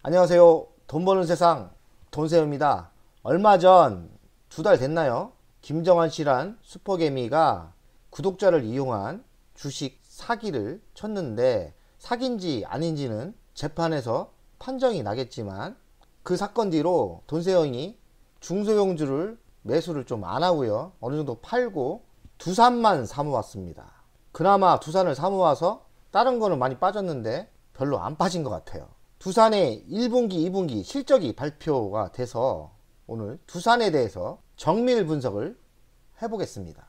안녕하세요. 돈 버는 세상 돈세우입니다. 얼마 전 2달 됐나요? 김정환 씨란 슈퍼개미가 구독자를 이용한 주식 사기를 쳤는데, 사기인지 아닌지는 재판에서 판정이 나겠지만, 그 사건 뒤로 돈세영이 중소형주를 매수를 좀 안 하고요, 어느 정도 팔고 두산만 사모았습니다. 그나마 두산을 사모아서 다른 거는 많이 빠졌는데 별로 안 빠진 것 같아요. 두산의 1분기, 2분기 실적이 발표가 돼서 오늘 두산에 대해서 정밀 분석을 해보겠습니다.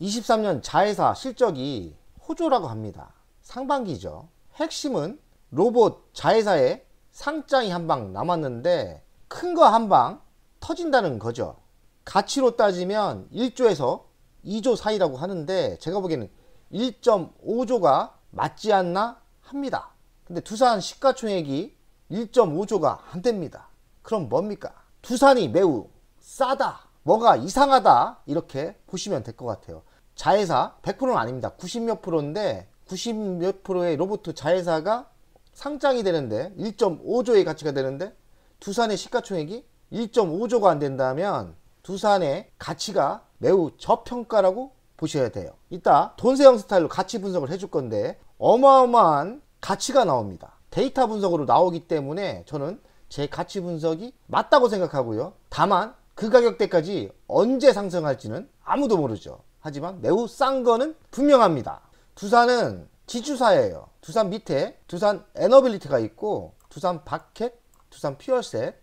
23년 자회사 실적이 호조라고 합니다. 상반기죠. 핵심은 로봇 자회사의 상장이 한 방 남았는데 큰 거 한 방 터진다는 거죠. 가치로 따지면 1조에서 2조 사이라고 하는데 제가 보기에는 1.5조가 맞지 않나 합니다. 근데 두산 시가총액이 1.5조가 안 됩니다. 그럼 뭡니까? 두산이 매우 싸다, 뭐가 이상하다, 이렇게 보시면 될 것 같아요. 자회사 100%는 아닙니다. 90몇 프로인데 90몇 프로의 로봇 자회사가 상장이 되는데 1.5조의 가치가 되는데 두산의 시가총액이 1.5조가 안 된다면 두산의 가치가 매우 저평가라고 보셔야 돼요. 이따 돈세영 스타일로 가치 분석을 해줄 건데 어마어마한 가치가 나옵니다. 데이터 분석으로 나오기 때문에 저는 제 가치 분석이 맞다고 생각하고요. 다만 그 가격대까지 언제 상승할지는 아무도 모르죠. 하지만 매우 싼 거는 분명합니다. 두산은 지주사예요. 두산 밑에 두산 에너빌리티가 있고, 두산 바켓, 두산 퓨어셋,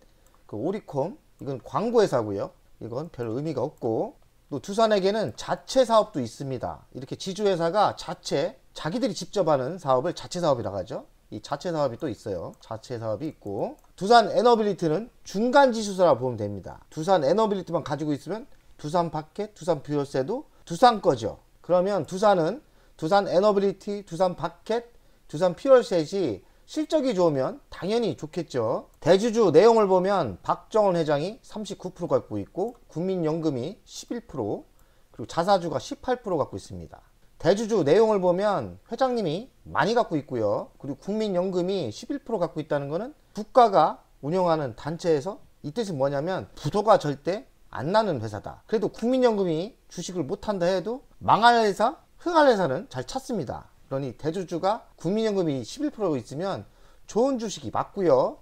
그 오리콤, 이건 광고회사고요. 이건 별 의미가 없고, 또 두산에게는 자체 사업도 있습니다. 이렇게 지주회사가 자기들이 직접 하는 사업을 자체 사업이라고 하죠. 이 자체 사업이 또 있어요. 자체 사업이 있고, 두산 에너빌리티는 중간 지주사라고 보면 됩니다. 두산 에너빌리티만 가지고 있으면 두산 바켓, 두산 퓨어셋도 두산 거죠. 그러면 두산은 두산 에너빌리티, 두산 바켓, 두산 퓨어셋이 실적이 좋으면 당연히 좋겠죠. 대주주 내용을 보면 박정원 회장이 39% 갖고 있고, 국민연금이 11%, 그리고 자사주가 18% 갖고 있습니다. 대주주 내용을 보면 회장님이 많이 갖고 있고요. 그리고 국민연금이 11% 갖고 있다는 것은 국가가 운영하는 단체에서, 이 뜻은 뭐냐면 부도가 절대 안 나는 회사다. 그래도 국민연금이 주식을 못한다 해도 망할 회사, 흥할 회사는 잘 찾습니다. 그러니 대주주가 국민연금이 11% 있으면 좋은 주식이 맞고요.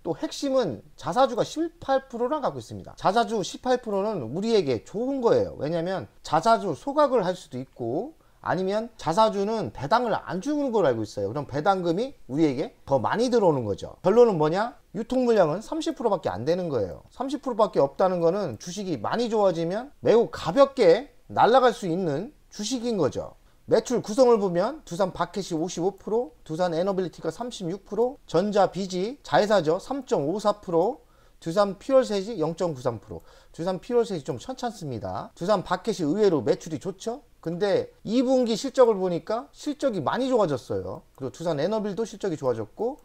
또 핵심은 자사주가 18%나 갖고 있습니다. 자사주 18%는 우리에게 좋은 거예요. 왜냐면 자사주 소각을 할 수도 있고, 아니면 자사주는 배당을 안 주는 걸 알고 있어요. 그럼 배당금이 우리에게 더 많이 들어오는 거죠. 결론은 뭐냐? 유통 물량은 30%밖에 안 되는 거예요. 30%밖에 없다는 거는 주식이 많이 좋아지면 매우 가볍게 날아갈 수 있는 주식인 거죠. 매출 구성을 보면 두산 바켓이 55%, 두산 에너빌리티가 36%, 전자 비지 자회사죠 3.54%, 두산 퓨어셋이 0.93%. 두산 퓨어셋이 좀 천찮습니다. 두산 바켓이 의외로 매출이 좋죠. 근데 2분기 실적을 보니까 실적이 많이 좋아졌어요. 그리고 두산 에너빌도 실적이 좋아졌고,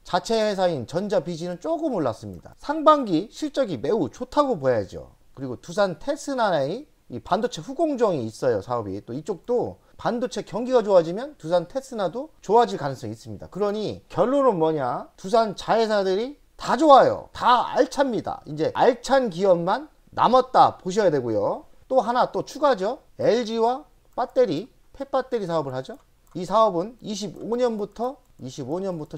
자체 회사인 전자 비지는 조금 올랐습니다. 상반기 실적이 매우 좋다고 봐야죠. 그리고 두산 테스나의 이 반도체 후공정이 있어요. 사업이 또 이쪽도 반도체 경기가 좋아지면 두산 테스나도 좋아질 가능성이 있습니다. 그러니 결론은 뭐냐? 두산 자회사들이 다 좋아요. 다 알찹니다. 이제 알찬 기업만 남았다 보셔야 되고요. 또 하나 또 추가죠. LG와 배터리, 펫배터리 사업을 하죠. 이 사업은 25년부터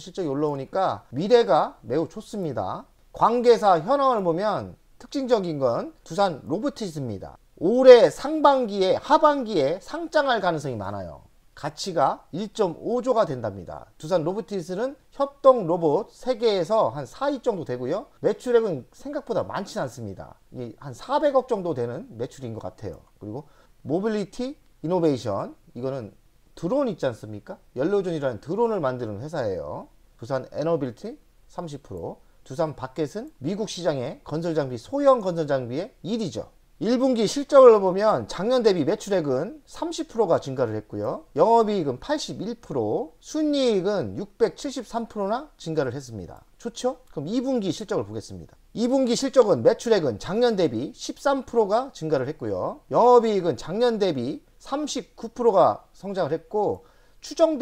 실적이 올라오니까 미래가 매우 좋습니다. 관계사 현황을 보면 특징적인 건 두산 로보티스입니다. 올해 상반기에 하반기에 상장할 가능성이 많아요. 가치가 1.5조가 된답니다. 두산 로보티스는 협동 로봇 세계에서 한 4위 정도 되고요. 매출액은 생각보다 많지 않습니다. 한 400억 정도 되는 매출인 것 같아요. 그리고 모빌리티 이노베이션, 이거는 드론 있지 않습니까? 연료전이라는 드론을 만드는 회사예요. 두산 에너빌티 30%, 두산 바켓은 미국 시장의 건설장비, 소형 건설장비의 1위죠. 1분기 실적을 보면 작년 대비 매출액은 30%가 증가를 했고요. 영업이익은 81%, 순이익은 673%나 증가를 했습니다. 좋죠? 그럼 2분기 실적을 보겠습니다. 2분기 실적은 매출액은 작년 대비 13%가 증가를 했고요. 영업이익은 작년 대비 39%가 성장을 했고, 추정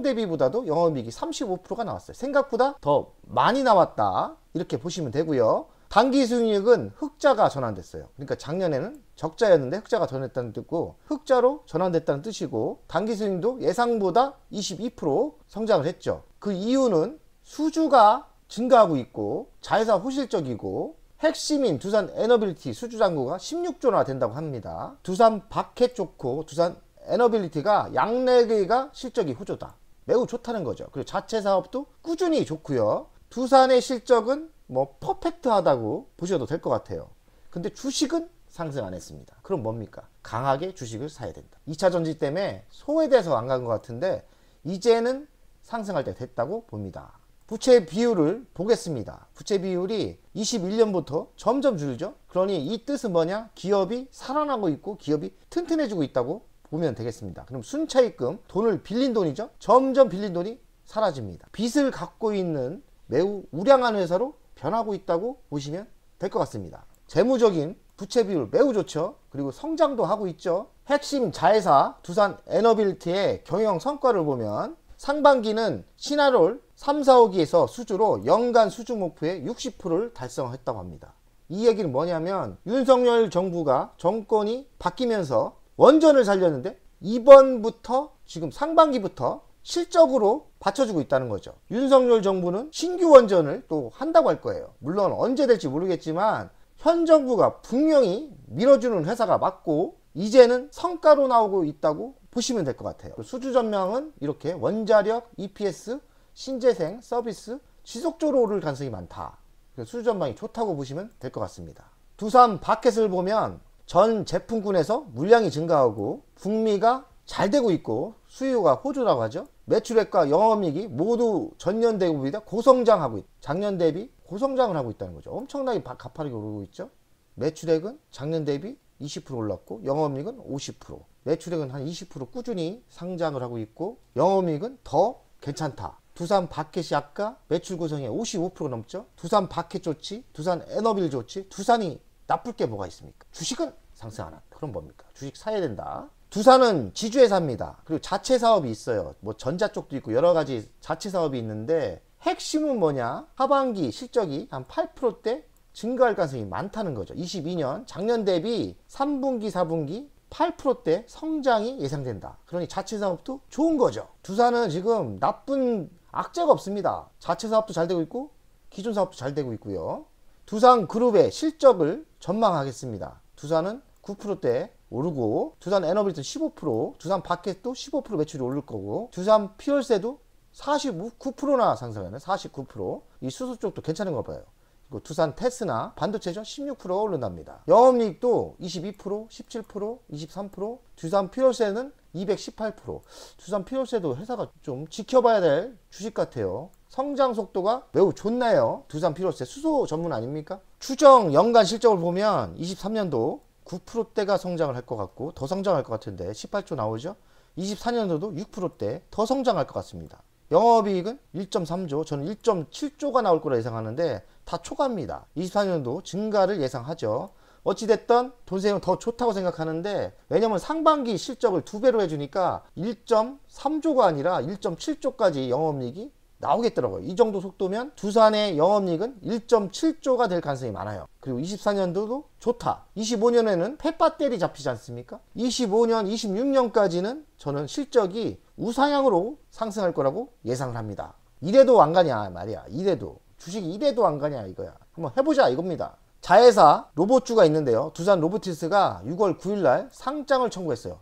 대비보다도 영업이익이 35%가 나왔어요. 생각보다 더 많이 나왔다, 이렇게 보시면 되고요. 당기순이익은 흑자가 전환됐어요. 그러니까 작년에는 적자였는데 흑자가 전환됐다는 뜻이고, 흑자로 전환됐다는 뜻이고, 당기순이익도 예상보다 22% 성장을 했죠. 그 이유는 수주가 증가하고 있고 자회사 호실적이고, 핵심인 두산 에너빌리티 수주 잔고가 16조나 된다고 합니다. 두산 바켓 좋고 두산 에너빌리티가 양 4개가 실적이 호조다, 매우 좋다는 거죠. 그리고 자체 사업도 꾸준히 좋고요. 두산의 실적은 뭐 퍼펙트하다고 보셔도 될 것 같아요. 근데 주식은 상승 안 했습니다. 그럼 뭡니까? 강하게 주식을 사야 된다. 2차 전지 때문에 소외돼서 안 간 것 같은데 이제는 상승할 때 됐다고 봅니다. 부채 비율을 보겠습니다. 부채 비율이 21년부터 점점 줄죠. 그러니 이 뜻은 뭐냐? 기업이 살아나고 있고 기업이 튼튼해지고 있다고 보면 되겠습니다. 그럼 순차입금, 돈을 빌린 돈이죠. 점점 빌린 돈이 사라집니다. 빚을 갖고 있는 매우 우량한 회사로 변하고 있다고 보시면 될 것 같습니다. 재무적인 부채 비율 매우 좋죠. 그리고 성장도 하고 있죠. 핵심 자회사 두산 에너빌리티의 경영 성과를 보면 상반기는 시나롤 3, 4호기에서 수주로 연간 수주 목표의 60%를 달성했다고 합니다. 이 얘기는 뭐냐면 윤석열 정부가 정권이 바뀌면서 원전을 살렸는데 이번부터 지금 상반기부터 실적으로 받쳐주고 있다는 거죠. 윤석열 정부는 신규 원전을 또 한다고 할 거예요. 물론 언제 될지 모르겠지만 현 정부가 분명히 밀어주는 회사가 맞고 이제는 성과로 나오고 있다고 보시면 될 것 같아요. 수주 전망은 이렇게 원자력, EPS, 신재생, 서비스 지속적으로 오를 가능성이 많다. 수주 전망이 좋다고 보시면 될 것 같습니다. 두산 바켓을 보면 전 제품군에서 물량이 증가하고 북미가 잘 되고 있고 수요가 호조라고 하죠. 매출액과 영업이익이 모두 전년 대비보다 고성장하고 있다. 작년 대비 고성장을 하고 있다는 거죠. 엄청나게 가파르게 오르고 있죠. 매출액은 작년 대비 20% 올랐고 영업이익은 50%. 매출액은 한 20% 꾸준히 상장을 하고 있고 영업이익은 더 괜찮다. 두산 바켓이 아까 매출 구성의 55% 넘죠. 두산 바켓 좋지, 두산 에너빌 좋지, 두산이 나쁠 게 뭐가 있습니까? 주식은 상승 안 한다. 그럼 뭡니까? 주식 사야 된다. 두산은 지주회사입니다. 그리고 자체 사업이 있어요. 뭐 전자 쪽도 있고 여러 가지 자체 사업이 있는데 핵심은 뭐냐? 하반기 실적이 한 8%대 증가할 가능성이 많다는 거죠. 22년 작년 대비 3분기, 4분기 8%대 성장이 예상된다. 그러니 자체 사업도 좋은 거죠. 두산은 지금 나쁜 악재가 없습니다. 자체 사업도 잘 되고 있고 기존 사업도 잘 되고 있고요. 두산 그룹의 실적을 전망하겠습니다. 두산은 9%대 오르고 두산 에너빌리티 15%, 두산 바켓도 15% 매출이 오를 거고 두산 피월세도 49%나 상승하는 49%. 이 수소 쪽도 괜찮은 거 봐요. 그리고 두산 테스나 반도체죠. 16%가 오른답니다. 영업이익도 22%, 17%, 23%. 두산 피월세는 218%. 두산 피월세도 회사가 좀 지켜봐야 될 주식 같아요. 성장 속도가 매우 좋네요. 두산 피월세 수소 전문 아닙니까? 추정 연간 실적을 보면 23년도 9%대가 성장을 할 것 같고 더 성장할 것 같은데 18조 나오죠. 24년도도 6%대 더 성장할 것 같습니다. 영업이익은 1.3조, 저는 1.7조가 나올 거라 예상하는데 다 초과입니다. 24년도 증가를 예상하죠. 어찌됐든 돈세는 더 좋다고 생각하는데 왜냐면 상반기 실적을 2배로 해주니까 1.3조가 아니라 1.7조까지 영업이익이 나오겠더라고요. 이 정도 속도면 두산의 영업이익은 1.7조가 될 가능성이 많아요. 그리고 24년도도 좋다. 25년에는 폐배터리 잡히지 않습니까? 25년, 26년까지는 저는 실적이 우상향으로 상승할 거라고 예상을 합니다. 이래도 안 가냐 말이야. 이래도 주식이 이래도 안 가냐 이거야. 한번 해보자 이겁니다. 자회사 로봇주가 있는데요. 두산 로보티스가 6월 9일날 상장을 청구했어요.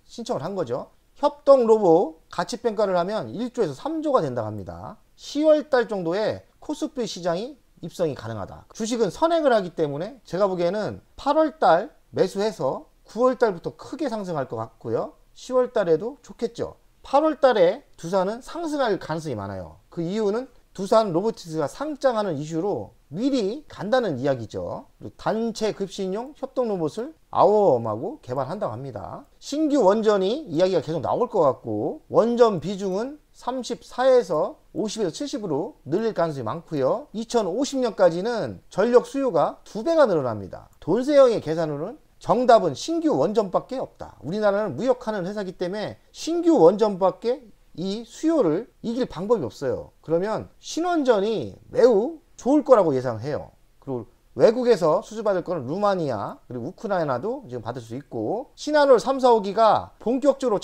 신청을 한 거죠. 협동 로봇 가치평가를 하면 1조에서 3조가 된다고 합니다. 10월달 정도에 코스피 시장이 입성이 가능하다. 주식은 선행을 하기 때문에 제가 보기에는 8월달 매수해서 9월달부터 크게 상승할 것 같고요. 10월달에도 좋겠죠. 8월달에 두산은 상승할 가능성이 많아요. 그 이유는 두산 로보티스가 상장하는 이슈로 미리 간다는 이야기죠. 단체 급식용 협동 로봇을 아워엄하고 개발한다고 합니다. 신규 원전이 이야기가 계속 나올 것 같고 원전 비중은 34에서 50에서 70으로 늘릴 가능성이 많고요. 2050년까지는 전력 수요가 2배가 늘어납니다. 돈세형의 계산으로는 정답은 신규 원전밖에 없다. 우리나라는 무역하는 회사이기 때문에 신규 원전밖에 이 수요를 이길 방법이 없어요. 그러면 신원전이 매우 좋을 거라고 예상해요. 그리고 외국에서 수주받을 거는 루마니아 그리고 우크라이나도 지금 받을 수 있고, 신한울 3, 4, 5기가 본격적으로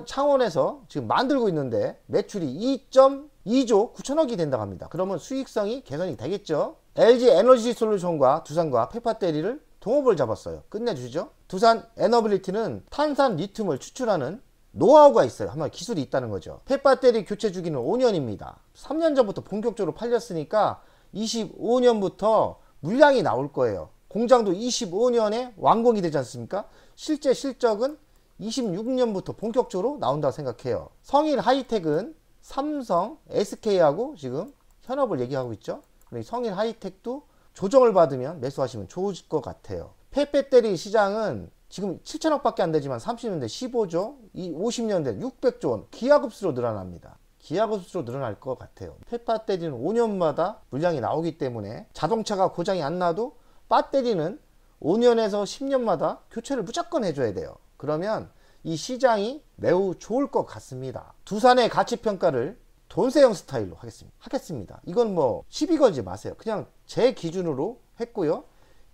창원에서 지금 만들고 있는데 매출이 2.2조 9천억이 된다고 합니다. 그러면 수익성이 개선이 되겠죠. LG 에너지 솔루션과 두산과 페파데리를 동업을 잡았어요. 끝내주시죠. 두산 에너빌리티는 탄산 리튬을 추출하는 노하우가 있어요. 한번 기술이 있다는 거죠. 페파데리 교체 주기는 5년입니다. 3년 전부터 본격적으로 팔렸으니까 25년부터 물량이 나올 거예요. 공장도 25년에 완공이 되지 않습니까? 실제 실적은 26년부터 본격적으로 나온다고 생각해요. 성일 하이텍은 삼성, SK하고 지금 현업을 얘기하고 있죠. 성일 하이텍도 조정을 받으면 매수하시면 좋을 것 같아요. 페파데리 시장은 지금 7천억밖에 안 되지만 30년대 15조, 50년대 600조 원 기하급수로 늘어납니다. 기하급수로 늘어날 것 같아요. 페파데리는 5년마다 물량이 나오기 때문에 자동차가 고장이 안 나도 배터리는 5년에서 10년마다 교체를 무조건 해줘야 돼요. 그러면 이 시장이 매우 좋을 것 같습니다. 두산의 가치평가를 돈세형 스타일로 하겠습니다. 이건 뭐 시비 걸지 마세요. 그냥 제 기준으로 했고요.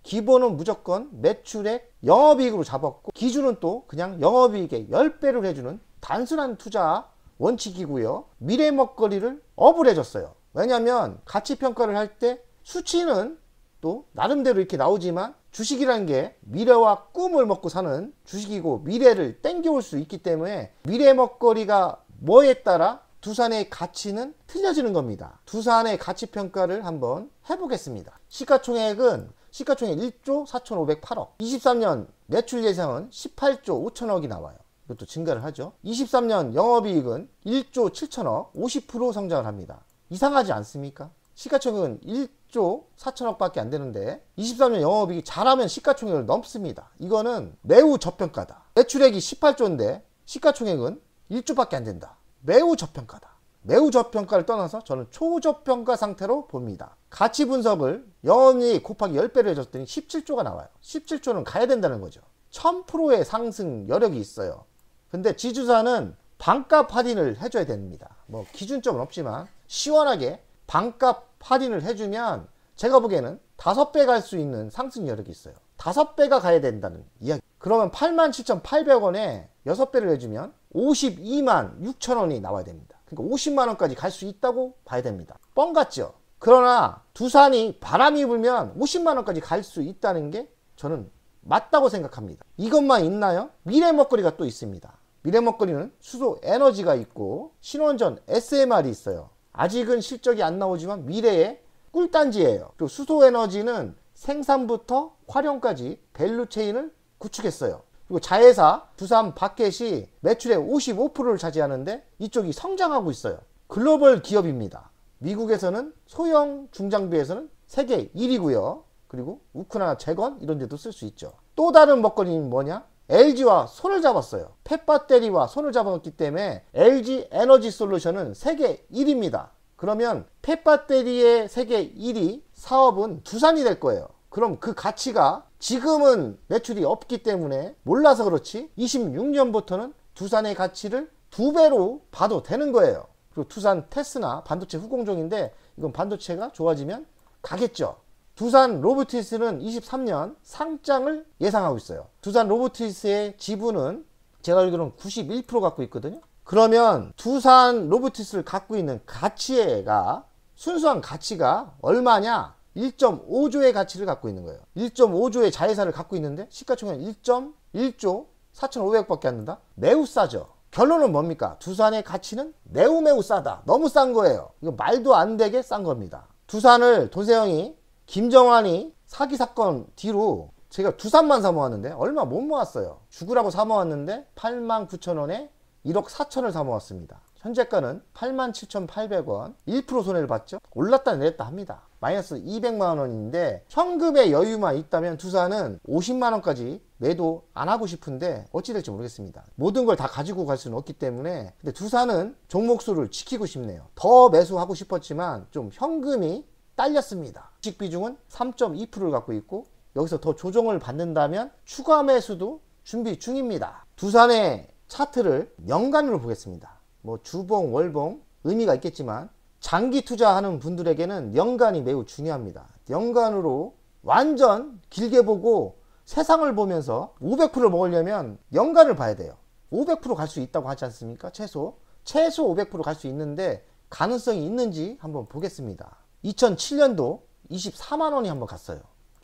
기본은 무조건 매출액 영업이익으로 잡았고, 기준은 또 그냥 영업이익의 10배를 해주는 단순한 투자 원칙이고요. 미래 먹거리를 업을 해줬어요. 왜냐하면 가치평가를 할 때 수치는 또 나름대로 이렇게 나오지만 주식이라는 게 미래와 꿈을 먹고 사는 주식이고 미래를 땡겨올 수 있기 때문에 미래 먹거리가 뭐에 따라 두산의 가치는 틀려지는 겁니다. 두산의 가치평가를 한번 해보겠습니다. 시가총액은 1조 4,508억, 23년 매출 예상은 18조 5천억이 나와요. 이것도 증가를 하죠. 23년 영업이익은 1조 7천억, 50% 성장을 합니다. 이상하지 않습니까? 시가총액은 1조 4천억밖에 안 되는데 23년 영업이익이 잘하면 시가총액을 넘습니다. 이거는 매우 저평가다. 매출액이 18조인데 시가총액은 1조밖에 안 된다. 매우 저평가다. 매우 저평가를 떠나서 저는 초저평가 상태로 봅니다. 가치 분석을 영업이익 곱하기 10배를 해줬더니 17조가 나와요. 17조는 가야 된다는 거죠. 1000%의 상승 여력이 있어요. 근데 지주사는 반값 할인을 해줘야 됩니다. 뭐 기준점은 없지만 시원하게 반값 할인을 해주면 제가 보기에는 5배 갈 수 있는 상승 여력이 있어요. 5배가 가야 된다는 이야기. 그러면 87,800원에 6배를 해주면 52만 6천원이 나와야 됩니다. 그러니까 50만원까지 갈 수 있다고 봐야 됩니다. 뻥 같죠? 그러나 두산이 바람이 불면 50만원까지 갈 수 있다는 게 저는 맞다고 생각합니다. 이것만 있나요? 미래 먹거리가 또 있습니다. 미래 먹거리는 수소 에너지가 있고 신원전 SMR이 있어요. 아직은 실적이 안 나오지만 미래의 꿀단지예요. 그리고 수소 에너지는 생산부터 활용까지 밸류체인을 구축했어요. 그리고 자회사 두산 바켓이 매출의 55%를 차지하는데 이쪽이 성장하고 있어요. 글로벌 기업입니다. 미국에서는 소형 중장비에서는 세계 1위고요. 그리고 우크라이나 재건 이런 데도 쓸 수 있죠. 또 다른 먹거리는 뭐냐? LG와 손을 잡았어요. 페파데리와 손을 잡았기 때문에 LG 에너지 솔루션은 세계 1위입니다. 그러면 페파데리의 세계 1위 사업은 두산이 될 거예요. 그럼 그 가치가 지금은 매출이 없기 때문에 몰라서 그렇지 26년부터는 두산의 가치를 2배로 봐도 되는 거예요. 그리고 두산 테스나 반도체 후공정인데 이건 반도체가 좋아지면 가겠죠. 두산 로보티스는 23년 상장을 예상하고 있어요. 두산 로보티스의 지분은 제가 알기로는 91% 갖고 있거든요. 그러면 두산 로보티스를 갖고 있는 가치가 순수한 가치가 얼마냐? 1.5조의 가치를 갖고 있는 거예요. 1.5조의 자회사를 갖고 있는데 시가총액 1.1조 4,500밖에 안 된다? 매우 싸죠. 결론은 뭡니까? 두산의 가치는 매우 싸다. 너무 싼 거예요. 이거 말도 안 되게 싼 겁니다. 두산을 돈세형이 김정환이 사기 사건 뒤로 제가 두산만 사 모았는데 얼마 못 모았어요. 죽으라고 사 모았는데 89,000원에 1억 4천을 사 모았습니다. 현재가는 87,800원, 1% 손해를 봤죠. 올랐다 내렸다 합니다. 마이너스 200만원인데 현금의 여유만 있다면 두산은 50만원까지 매도 안 하고 싶은데 어찌 될지 모르겠습니다. 모든 걸 다 가지고 갈 수는 없기 때문에. 근데 두산은 종목수를 지키고 싶네요. 더 매수하고 싶었지만 좀 현금이 딸렸습니다. 주식 비중은 3.2%를 갖고 있고 여기서 더 조정을 받는다면 추가 매수도 준비 중입니다. 두산의 차트를 연간으로 보겠습니다. 뭐 주봉, 월봉 의미가 있겠지만 장기 투자하는 분들에게는 연간이 매우 중요합니다. 연간으로 완전 길게 보고 세상을 보면서 500% 먹으려면 연간을 봐야 돼요. 500% 갈 수 있다고 하지 않습니까? 최소 500% 갈 수 있는데 가능성이 있는지 한번 보겠습니다. 2007년도 24만원이 한번 갔어요.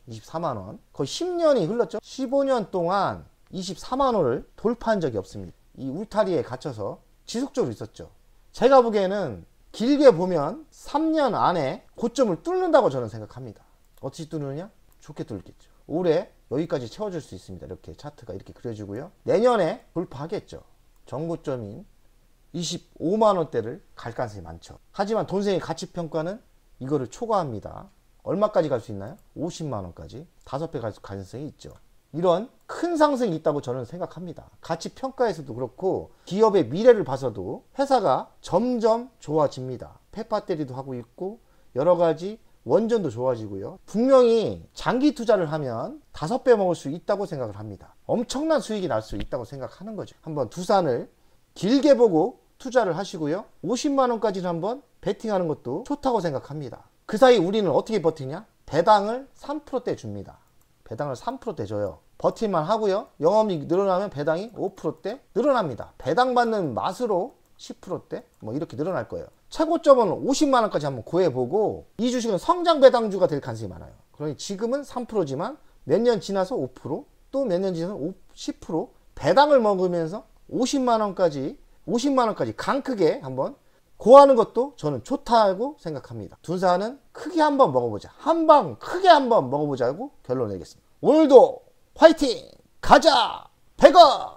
24만원. 거의 10년이 흘렀죠. 15년 동안 24만원을 돌파한 적이 없습니다. 이 울타리에 갇혀서 지속적으로 있었죠. 제가 보기에는 길게 보면 3년 안에 고점을 뚫는다고 저는 생각합니다. 어떻게 뚫느냐? 좋게 뚫겠죠. 올해 여기까지 채워줄 수 있습니다. 이렇게 차트가 이렇게 그려지고요. 내년에 돌파하겠죠. 전고점인 25만원대를 갈 가능성이 많죠. 하지만 돈생의 가치평가는 이거를 초과합니다. 얼마까지 갈 수 있나요? 50만원까지 5배 갈 가능성이 있죠. 이런 큰 상승이 있다고 저는 생각합니다. 가치평가에서도 그렇고 기업의 미래를 봐서도 회사가 점점 좋아집니다. 폐파때리도 하고 있고 여러가지 원전도 좋아지고요. 분명히 장기 투자를 하면 5배 먹을 수 있다고 생각을 합니다. 엄청난 수익이 날 수 있다고 생각하는 거죠. 한번 두산을 길게 보고 투자를 하시고요. 50만원까지는 한번 베팅하는 것도 좋다고 생각합니다. 그 사이 우리는 어떻게 버티냐? 배당을 3%대 줍니다. 배당을 3%대 줘요. 버틸만 하고요. 영업이익 늘어나면 배당이 5%대 늘어납니다. 배당 받는 맛으로 10%대 뭐 이렇게 늘어날 거예요. 최고점은 50만원까지 한번 구해보고 이 주식은 성장 배당주가 될 가능성이 많아요. 그러니 지금은 3%지만 몇 년 지나서 5%, 또 몇 년 지나서 10% 배당을 먹으면서 50만원까지 강 크게 한번 고하는 것도 저는 좋다고 생각합니다. 두산은 크게 한번 먹어보자. 한방 크게 한번 먹어보자고 결론 내겠습니다. 오늘도 화이팅! 가자! 100원!